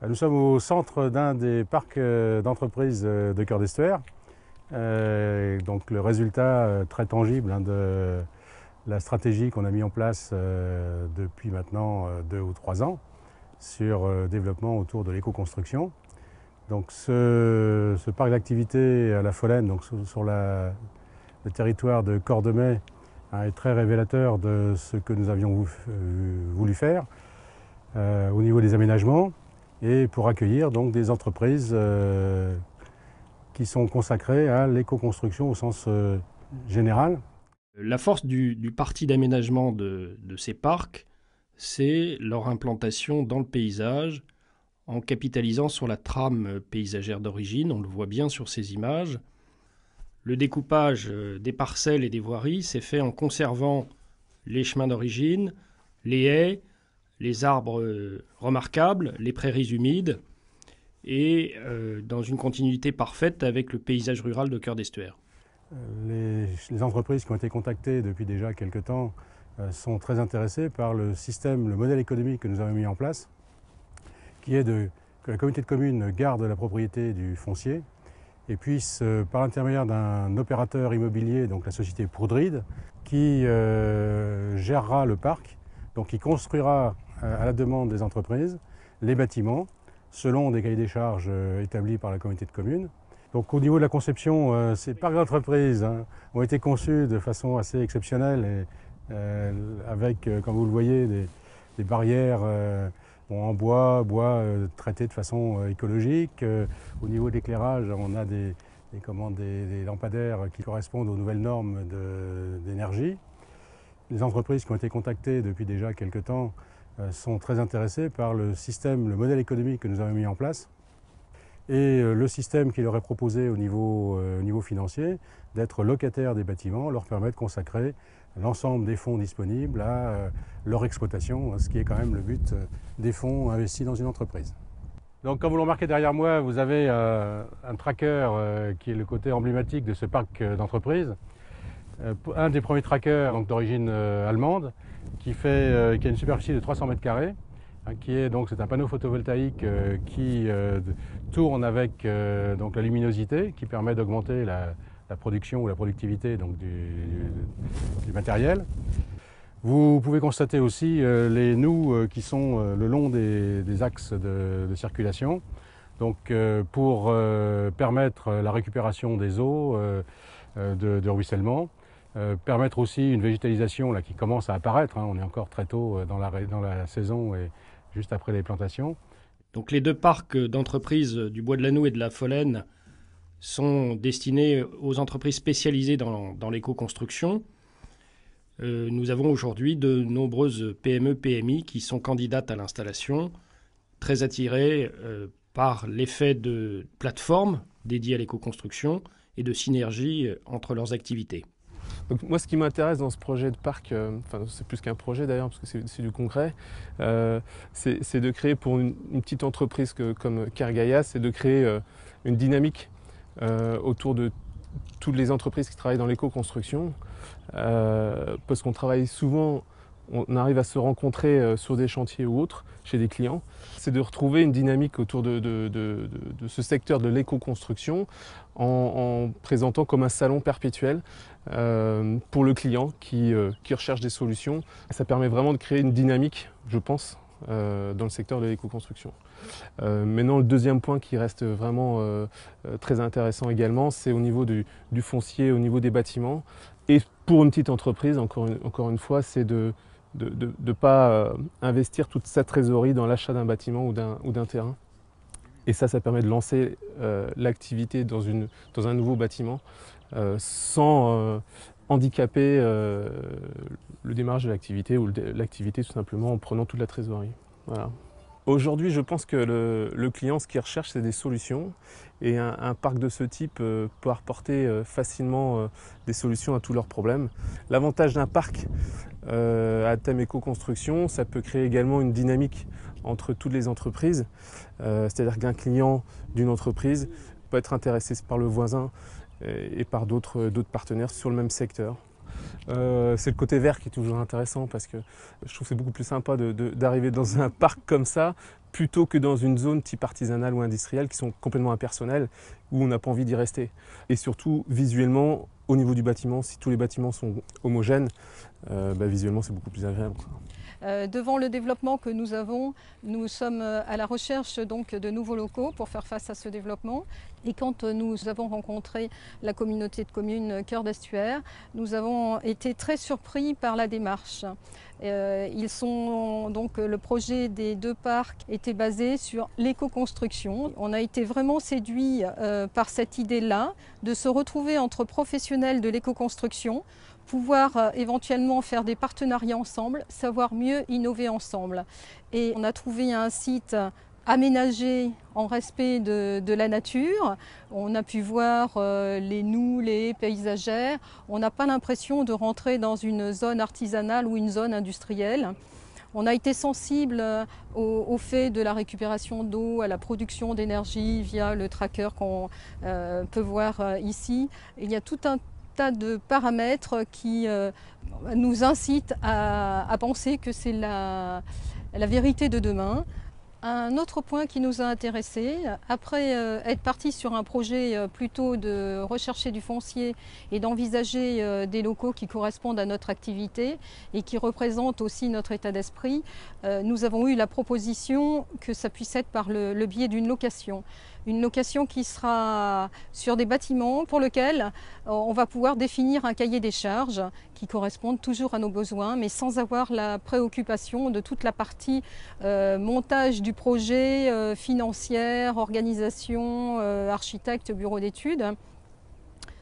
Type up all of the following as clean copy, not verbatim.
Nous sommes au centre d'un des parcs d'entreprises de Cœur d'Estuaire. Donc le résultat très tangible de la stratégie qu'on a mis en place depuis maintenant 2 ou 3 ans sur développement autour de l'éco-construction. Donc ce parc d'activité à La Follaine, donc sur le territoire de Cordemais, est très révélateur de ce que nous avions voulu faire au niveau des aménagements et pour accueillir donc des entreprises qui sont consacrées à l'éco-construction au sens général. La force du parti d'aménagement de ces parcs, c'est leur implantation dans le paysage en capitalisant sur la trame paysagère d'origine, on le voit bien sur ces images. Le découpage des parcelles et des voiries s'est fait en conservant les chemins d'origine, les haies, les arbres remarquables, les prairies humides, et dans une continuité parfaite avec le paysage rural de Cœur d'Estuaire. Les entreprises qui ont été contactées depuis déjà quelques temps sont très intéressées par le système, le modèle économique que nous avons mis en place, qui est que la communauté de communes garde la propriété du foncier et puisse, par l'intermédiaire d'un opérateur immobilier, donc la société Poudride, qui gérera le parc, donc qui construira à la demande des entreprises les bâtiments selon des cahiers des charges établis par la communauté de communes. Donc au niveau de la conception, ces parcs d'entreprises ont été conçus de façon assez exceptionnelle et avec, comme vous le voyez, des barrières en bois traité de façon écologique. Au niveau de l'éclairage, on a des lampadaires qui correspondent aux nouvelles normes d'énergie. Les entreprises qui ont été contactées depuis déjà quelques temps sont très intéressées par le système, le modèle économique que nous avons mis en place et le système qui leur est proposé au niveau financier, d'être locataires des bâtiments, leur permet de consacrer l'ensemble des fonds disponibles à leur exploitation, ce qui est quand même le but des fonds investis dans une entreprise. Donc comme vous le remarquez derrière moi, vous avez un tracker qui est le côté emblématique de ce parc d'entreprise. Un des premiers trackers d'origine allemande qui a une superficie de 300 mètres carrés, c'est un panneau photovoltaïque qui tourne avec la luminosité qui permet d'augmenter la production ou la productivité du matériel. Vous pouvez constater aussi les nous qui sont le long des axes de circulation, pour permettre la récupération des eaux de ruissellement, permettre aussi une végétalisation qui commence à apparaître. On est encore très tôt dans la saison et juste après les plantations. Donc les deux parcs d'entreprises du Bois de Lanoux et de la Follaine sont destinés aux entreprises spécialisées dans l'éco-construction. Nous avons aujourd'hui de nombreuses PME, PMI qui sont candidates à l'installation, très attirées par l'effet de plateforme dédiée à l'éco-construction et de synergie entre leurs activités. Donc moi, ce qui m'intéresse dans ce projet de parc, c'est plus qu'un projet d'ailleurs, parce que c'est du concret, c'est de créer pour une petite entreprise comme Kergaia, c'est de créer une dynamique autour de toutes les entreprises qui travaillent dans l'éco-construction, parce qu'on travaille souvent, on arrive à se rencontrer sur des chantiers ou autres, chez des clients. C'est de retrouver une dynamique autour de ce secteur de l'éco-construction en présentant comme un salon perpétuel pour le client qui recherche des solutions. Ça permet vraiment de créer une dynamique, je pense, dans le secteur de l'éco-construction. Maintenant, le deuxième point qui reste vraiment très intéressant également, c'est au niveau du foncier, au niveau des bâtiments. Et pour une petite entreprise, encore une fois, c'est de ne pas investir toute sa trésorerie dans l'achat d'un bâtiment ou d'un terrain. Et ça permet de lancer l'activité dans un nouveau bâtiment sans handicaper le démarrage de l'activité ou l'activité tout simplement en prenant toute la trésorerie. Voilà. Aujourd'hui, je pense que le client, ce qu'il recherche, c'est des solutions. Et un parc de ce type peut apporter facilement des solutions à tous leurs problèmes. L'avantage d'un parc à thème éco-construction, ça peut créer également une dynamique entre toutes les entreprises. C'est-à-dire qu'un client d'une entreprise peut être intéressé par le voisin et par d'autres partenaires sur le même secteur. C'est le côté vert qui est toujours intéressant parce que je trouve que c'est beaucoup plus sympa d'arriver dans un parc comme ça plutôt que dans une zone type artisanale ou industrielle qui sont complètement impersonnelles, où on n'a pas envie d'y rester. Et surtout, visuellement, au niveau du bâtiment, si tous les bâtiments sont homogènes, visuellement c'est beaucoup plus agréable, quoi. Devant le développement que nous avons, nous sommes à la recherche donc de nouveaux locaux pour faire face à ce développement. Et quand nous avons rencontré la communauté de communes Cœur d'Estuaire, nous avons été très surpris par la démarche. Le projet des 2 parcs était basé sur l'éco-construction. On a été vraiment séduits par cette idée-là, de se retrouver entre professionnels de l'éco-construction, pouvoir éventuellement faire des partenariats ensemble, savoir mieux innover ensemble. Et on a trouvé un site aménagé en respect de la nature. On a pu voir les noues, les haies paysagères. On n'a pas l'impression de rentrer dans une zone artisanale ou une zone industrielle. On a été sensible au fait de la récupération d'eau, à la production d'énergie via le tracker qu'on peut voir ici. Il y a tout un tas de paramètres qui nous incitent à penser que c'est la vérité de demain. Un autre point qui nous a intéressés, après être parti sur un projet plutôt de rechercher du foncier et d'envisager des locaux qui correspondent à notre activité et qui représentent aussi notre état d'esprit, nous avons eu la proposition que ça puisse être par le biais d'une location. Une location qui sera sur des bâtiments pour lesquels on va pouvoir définir un cahier des charges qui correspondent toujours à nos besoins, mais sans avoir la préoccupation de toute la partie montage du projet, financière, organisation, architecte, bureau d'études.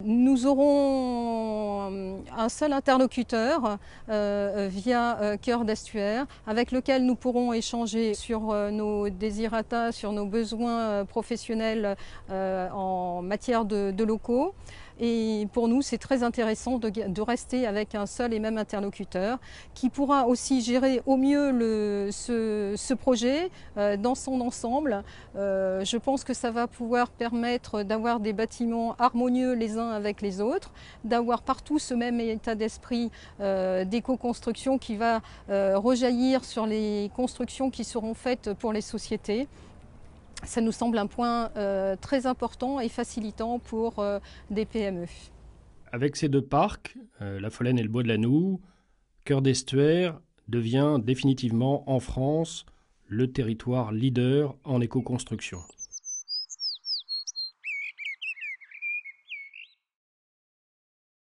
Nous aurons un seul interlocuteur via Cœur d'Estuaire avec lequel nous pourrons échanger sur nos désirata, sur nos besoins professionnels en matière de locaux. Et pour nous, c'est très intéressant de rester avec un seul et même interlocuteur qui pourra aussi gérer au mieux ce projet dans son ensemble. Je pense que ça va pouvoir permettre d'avoir des bâtiments harmonieux les uns avec les autres, d'avoir partout ce même état d'esprit d'éco-construction qui va rejaillir sur les constructions qui seront faites pour les sociétés. Ça nous semble un point très important et facilitant pour des PME. Avec ces 2 parcs, La Follaine et le Bois de la Noue, Cœur d'Estuaire devient définitivement en France le territoire leader en éco-construction.